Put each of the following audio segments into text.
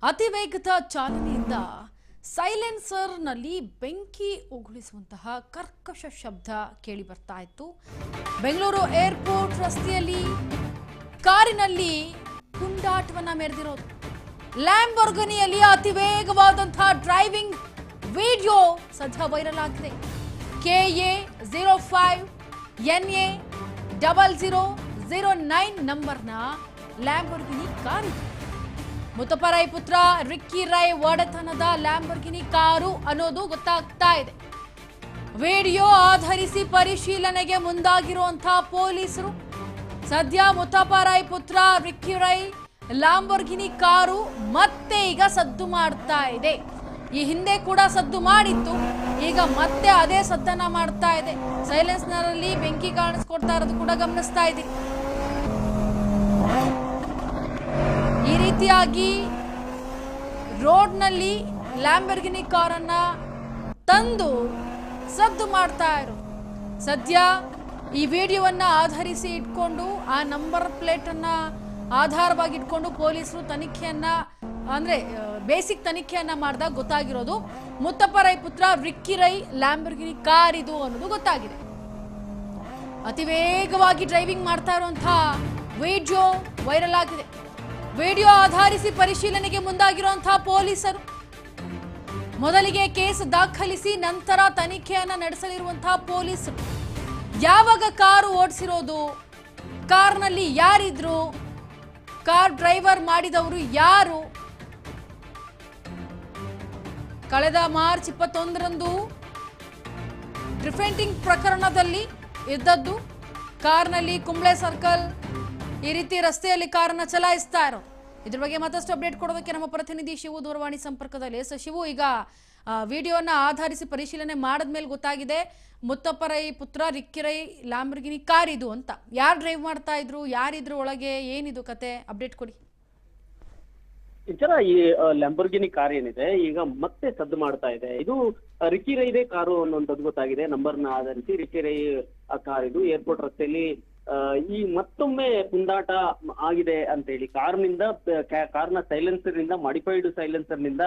ಅತಿ ವೇಗದ ಚಾಲನೆಯಿಂದ ಸೈಲೆನ್ಸರ್ನಲ್ಲಿ ಬೆಂಕಿ ಉಗುಳಿಸುವಂತಹ ಕರ್ಕಶ ಶಬ್ದ ಕೇಳಿ ಬರ್ತಾ ಇತ್ತು. ಬೆಂಗಳೂರು ಏರ್ಪೋರ್ಟ್ ರಸ್ತೆಯಲ್ಲಿ ಕಾರಿನಲ್ಲಿ ಪುಂಡಾಟವನ್ನ ಮೆರೆದಿರೋದು. ಲ್ಯಾಂಬೋರ್ಗಿನಿಯಲ್ಲಿ ಅತಿ ವೇಗವಾದಂತಹ ಡ್ರೈವಿಂಗ್ ವಿಡಿಯೋ ಸದ್ಯ ವೈರಲ್ ಆಗಿದೆ. KA 05 NA 0009 ನಂಬರ್ನ ಲ್ಯಾಂಬೋರ್ಗಿನಿ ಕಾರು. ಮುತ್ತಪ್ಪರೈ ಪುತ್ರ ರಿಕ್ಕಿ ರೈ ಒಡೆತನದ ಲ್ಯಾಂಬೋರ್ಗಿನಿ ಕಾರು ಅನ್ನೋದು ಗೊತ್ತಾಗ್ತಾ ಇದೆ. ವಿಡಿಯೋ ಆಧರಿಸಿ ಪರಿಶೀಲನೆಗೆ ಮುಂದಾಗಿರುವಂತಹ ಪೊಲೀಸರು ಸದ್ಯ ಮುತ್ತಪ್ಪರೈ ಪುತ್ರ ರಿಕ್ಕಿ ರೈ ಲ್ಯಾಂಬೋರ್ಗಿನಿ ಕಾರು ಮತ್ತೆ ಈಗ ಸದ್ದು ಮಾಡ್ತಾ ಇದೆ. ಈ ಹಿಂದೆ ಕೂಡ ಸದ್ದು ಮಾಡಿತ್ತು, ಈಗ ಮತ್ತೆ ಅದೇ ಸದ್ದನ್ನ ಮಾಡ್ತಾ ಇದೆ. ಸೈಲೆನ್ಸ್ನಲ್ಲಿ ಬೆಂಕಿ ಕಾಣಿಸ್ಕೊಡ್ತಾ ಇರೋದು ಕೂಡ ಗಮನಿಸ್ತಾ ಇದೆ. ಈ ರೀತಿಯಾಗಿ ರೋಡ್ನಲ್ಲಿ ಲ್ಯಾಂಬೋರ್ಗಿನಿ ಕಾರನ್ನ ತಂದು ಸದ್ದು ಮಾಡ್ತಾ ಇರೋ ಸದ್ಯ ಈ ವಿಡಿಯೋವನ್ನ ಆಧರಿಸಿ ಇಟ್ಕೊಂಡು ಆ ನಂಬರ್ ಪ್ಲೇಟ್ ಅನ್ನ ಆಧಾರವಾಗಿ ಇಟ್ಕೊಂಡು ಪೊಲೀಸರು ತನಿಖೆಯನ್ನ ಅಂದ್ರೆ ಬೇಸಿಕ್ ತನಿಖೆಯನ್ನ ಮಾಡಿದಾಗ ಗೊತ್ತಾಗಿರೋದು ಮುತ್ತಪ್ಪರೈ ಪುತ್ರ ರಿಕ್ಕಿ ರೈ ಲ್ಯಾಂಬೋರ್ಗಿನಿ ಕಾರ್ ಇದು ಅನ್ನೋದು ಗೊತ್ತಾಗಿದೆ. ಅತಿ ವೇಗವಾಗಿ ಡ್ರೈವಿಂಗ್ ಮಾಡ್ತಾ ಇರುವಂತಹ ವಿಡಿಯೋ ವೈರಲ್ ಆಗಿದೆ. ವಿಡಿಯೋ ಆಧರಿಸಿ ಪರಿಶೀಲನೆಗೆ ಮುಂದಾಗಿರುವಂತಹ ಪೊಲೀಸರು ಮೊದಲಿಗೆ ಕೇಸ್ ದಾಖಲಿಸಿ ನಂತರ ತನಿಖೆಯನ್ನ ನಡೆಸಲಿರುವಂತಹ ಪೊಲೀಸರು ಯಾವಾಗ ಕಾರು ಓಡಿಸಿರೋದು, ಕಾರ್ನಲ್ಲಿ ಯಾರಿದ್ರು, ಕಾರ್ ಡ್ರೈವರ್ ಮಾಡಿದವರು ಯಾರು, ಕಳೆದ ಮಾರ್ಚ್ 21ರಂದು ಡ್ರಿಫೆಂಟಿಂಗ್ ಪ್ರಕರಣದಲ್ಲಿ ಇದ್ದದ್ದು ಕಾರ್ನಲ್ಲಿ ಕುಂಬ್ಳೆ ಸರ್ಕಲ್ ಈ ರೀತಿ ರಸ್ತೆಯಲ್ಲಿ ಕಾರನ್ನ ಚಲಾಯಿಸ್ತಾ ಇರೋ ಇದ್ರ ಬಗ್ಗೆ ಮತ್ತಷ್ಟು ಅಪ್ಡೇಟ್ ಕೊಡೋದಕ್ಕೆ ನಮ್ಮ ಪ್ರತಿನಿಧಿ ಶಿವು ದೂರವಾಣಿ ಸಂಪರ್ಕದಲ್ಲಿ. ಶಿವು, ಈಗ ವಿಡಿಯೋನ ಆಧರಿಸಿ ಪರಿಶೀಲನೆ ಮಾಡಿದ್ಮೇಲೆ ಗೊತ್ತಾಗಿದೆ ಮುತ್ತಪ್ಪರೈ ಪುತ್ರ ರಿಕ್ಕಿ ರೈ ಲ್ಯಾಂಬೋರ್ಗಿನಿ ಕಾರ್ ಇದು ಅಂತ. ಯಾರು ಡ್ರೈವ್ ಮಾಡ್ತಾ ಇದ್ರು, ಯಾರಿದ್ರು ಒಳಗೆ, ಏನಿದು ಕತೆ, ಅಪ್ಡೇಟ್ ಕೊಡಿ. ಈ ಲ್ಯಾಂಬೋರ್ಗಿನಿ ಕಾರ್ ಏನಿದೆ ಈಗ ಮತ್ತೆ ಸದ್ದು ಮಾಡ್ತಾ ಇದೆ. ಇದು ರಿಕ್ಕಿ ರೈದೇ ಕಾರು ಅನ್ನುವಂಥದ್ದು ಗೊತ್ತಾಗಿದೆ. ನಂಬರ್ನ ಆಧರಿಸಿ ರಿಕ್ಕಿ ರೈ ಕಾರ್ ಇದು ಏರ್ಪೋರ್ಟ್ ರಸ್ತೆಯಲ್ಲಿ ಈ ಮತ್ತೊಮ್ಮೆ ಪುಂಡಾಟ ಆಗಿದೆ ಅಂತ ಹೇಳಿ ಕಾರ್ನ ಸೈಲೆನ್ಸರ್ ನಿಂದ ಮಾಡಿಫೈಡ್ ಸೈಲೆನ್ಸರ್ ನಿಂದ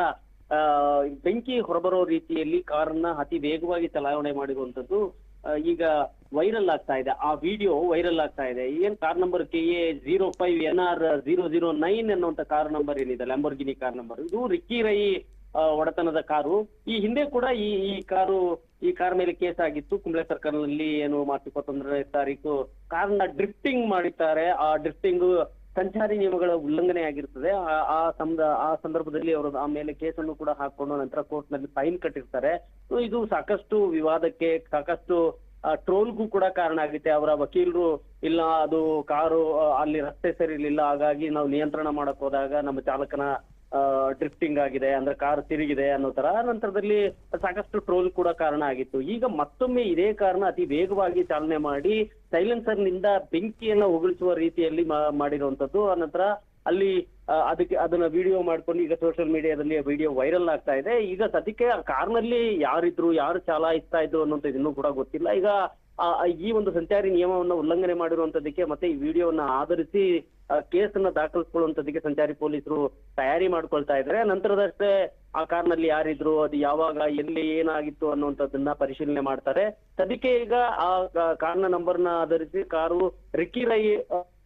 ಬೆಂಕಿ ಹೊರಬರೋ ರೀತಿಯಲ್ಲಿ ಕಾರನ್ನ ಅತಿ ವೇಗವಾಗಿ ಚಲಾವಣೆ ಮಾಡಿರುವಂತದ್ದು ಈಗ ವೈರಲ್ ಆಗ್ತಾ ಇದೆ. ಆ ವಿಡಿಯೋ ವೈರಲ್ ಆಗ್ತಾ ಇದೆ. ಏನ್ ಕಾರ್ ನಂಬರ್ KA 05 NR 009 ಅನ್ನುವಂತ ಕಾರ್ ನಂಬರ್ ಏನಿದೆ, ಲ್ಯಾಂಬೋರ್ಗಿನಿ ಕಾರ್ ನಂಬರ್, ಇದು ರಿಕ್ಕಿ ರೈ ಒಡೆತನದ ಕಾರು. ಈ ಹಿಂದೆ ಕೂಡ ಈ ಕಾರ್ ಮೇಲೆ ಕೇಸ್ ಆಗಿತ್ತು. ಕುಂಬ್ಳೆ ಸರ್ಕಲ್ ನಲ್ಲಿ ಏನು ಮಾರ್ಚ್ 21ನೇ ತಾರೀಕು ಕಾರ್ನ ಡ್ರಿಫ್ಟಿಂಗ್ ಮಾಡಿದ್ದಾರೆ. ಆ ಡ್ರಿಫ್ಟಿಂಗ್ ಸಂಚಾರಿ ನಿಯಮಗಳ ಉಲ್ಲಂಘನೆ ಆಗಿರ್ತದೆ. ಆ ಸಂದರ್ಭದಲ್ಲಿ ಅವರು ಆ ಮೇಲೆ ಕೇಸನ್ನು ಕೂಡ ಹಾಕೊಂಡು ನಂತರ ಕೋರ್ಟ್ ನಲ್ಲಿ ಫೈನ್ ಕಟ್ಟಿರ್ತಾರೆ. ಇದು ಸಾಕಷ್ಟು ವಿವಾದಕ್ಕೆ, ಸಾಕಷ್ಟು ಟ್ರೋಲ್ಗೂ ಕೂಡ ಕಾರಣ ಆಗುತ್ತೆ. ಅವರ ವಕೀಲರು ಇಲ್ಲ, ಅದು ಕಾರು ಅಲ್ಲಿ ರಸ್ತೆ ಸರಿ ಇರ್ಲಿಲ್ಲ, ಹಾಗಾಗಿ ನಾವು ನಿಯಂತ್ರಣ ಮಾಡಕ್ ಹೋದಾಗ ನಮ್ಮ ಚಾಲಕನ ಡ್ರಿಫ್ಟಿಂಗ್ ಆಗಿದೆ, ಅಂದ್ರೆ ಕಾರ್ ತಿರುಗಿದೆ ಅನ್ನೋ ತರ ನಂತರದಲ್ಲಿ ಸಾಕಷ್ಟು ಟ್ರೋಲ್ ಕೂಡ ಕಾರಣ ಆಗಿತ್ತು. ಈಗ ಮತ್ತೊಮ್ಮೆ ಇದೇ ಕಾರಣ ಅತಿ ವೇಗವಾಗಿ ಚಾಲನೆ ಮಾಡಿ ಸೈಲೆನ್ಸರ್ ನಿಂದ ಬೆಂಕಿಯನ್ನ ಉಗುಳಿಸುವ ರೀತಿಯಲ್ಲಿ ಮಾಡಿರುವಂತದ್ದು. ಆನಂತರ ಅಲ್ಲಿ ಅದನ್ನ ವಿಡಿಯೋ ಮಾಡ್ಕೊಂಡು ಈಗ ಸೋಷಿಯಲ್ ಮೀಡಿಯಾದಲ್ಲಿ ವಿಡಿಯೋ ವೈರಲ್ ಆಗ್ತಾ ಇದೆ. ಈಗ ಸದ್ಯಕ್ಕೆ ಆ ಕಾರ್ನಲ್ಲಿ ಯಾರಿದ್ರು, ಯಾರು ಚಲಾಯಿಸ್ತಾ ಇದ್ರು ಅನ್ನೋಂಥದ್ದು ಇನ್ನೂ ಕೂಡ ಗೊತ್ತಿಲ್ಲ. ಈಗ ಈ ಒಂದು ಸಂಚಾರಿ ನಿಯಮವನ್ನ ಉಲ್ಲಂಘನೆ ಮಾಡಿರುವಂತದಕ್ಕೆ ಮತ್ತೆ ಈ ವಿಡಿಯೋವನ್ನ ಆಧರಿಸಿ ಕೇಸನ್ನ ದಾಖಲಿಸಿಕೊಳ್ಳುವಂತದಕ್ಕೆ ಸಂಚಾರಿ ಪೊಲೀಸರು ತಯಾರಿ ಮಾಡ್ಕೊಳ್ತಾ ಇದ್ದಾರೆ. ನಂತರದಷ್ಟೇ ಆ ಕಾರ್ನಲ್ಲಿ ಯಾರಿದ್ರು, ಅದು ಯಾವಾಗ, ಎಲ್ಲಿ, ಏನಾಗಿತ್ತು ಅನ್ನುವಂಥದ್ದನ್ನ ಪರಿಶೀಲನೆ ಮಾಡ್ತಾರೆ. ಸದ್ಯಕ್ಕೆ ಈಗ ಆ ಕಾರ್ನ ನಂಬರ್ನ ಆಧರಿಸಿ ಕಾರು ರಿಕ್ಕಿ ರೈ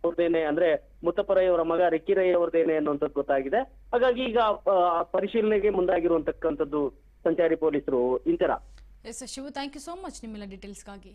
ಅವ್ರದೇನೆ, ಅಂದ್ರೆ ಮುತ್ತಪ್ಪರೈ ಅವರ ಮಗ ರಿಕ್ಕಿ ರೈ ಅವ್ರದೇನೆ ಅನ್ನುವಂಥದ್ದು ಗೊತ್ತಾಗಿದೆ. ಹಾಗಾಗಿ ಈಗ ಪರಿಶೀಲನೆಗೆ ಮುಂದಾಗಿರುವಂತಕ್ಕಂಥದ್ದು ಸಂಚಾರಿ ಪೊಲೀಸರು. ಇಂತರ Shivu, thank you so much ನಿಮ್ಮೆಲ್ಲ ಡೀಟೇಲ್ಸ್ಗಾಗಿ.